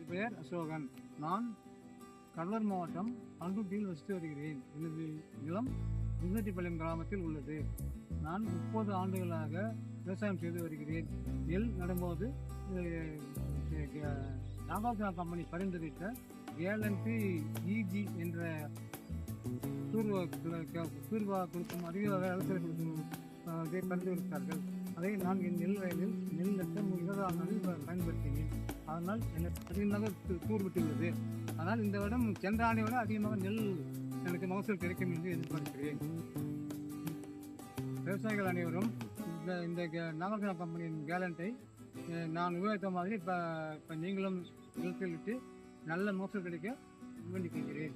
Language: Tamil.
பெயர் அசோகன். நான் கடலூர் மாவட்டம் பண்ருட்டியில் வசித்து வருகிறேன். எனது நிலம் விருந்தட்டிப்பாளையம் கிராமத்தில் உள்ளது. நான் 30 ஆண்டுகளாக விவசாயம் செய்து வருகிறேன். நெல் நடும்போது நாகார்ஜுனா கம்பெனி பரிந்துரைத்த கேலண்டி EG என்ற தூர்வா கொடுக்கும் அதிக விளைச்சல் கொடுக்கும் இதை பரிந்துரைத்தார்கள். அதை நான் என் நெல் வயலில் நெல் நட்ட 20ஆம் நாளில் பயன்படுத்தினேன். அதனால் எனக்கு அதிகமாக தூர் விட்டுள்ளது. ஆனால் இந்த வருடம் சென்ற ஆண்டை விட அதிகமாக நெல் எனக்கு மகசூல் கிடைக்கும் என்று எதிர்பார்க்கிறேன். விவசாயிகள் அனைவரும் இந்த நாகார்ஜுனா கம்பெனியின் கேலண்டை நான் உபயோகித்த மாதிரி இப்போ நீங்களும் நிலத்தில் விட்டு நல்ல மகசூல் கிடைக்க வேண்டிக் கொள்கிறேன்.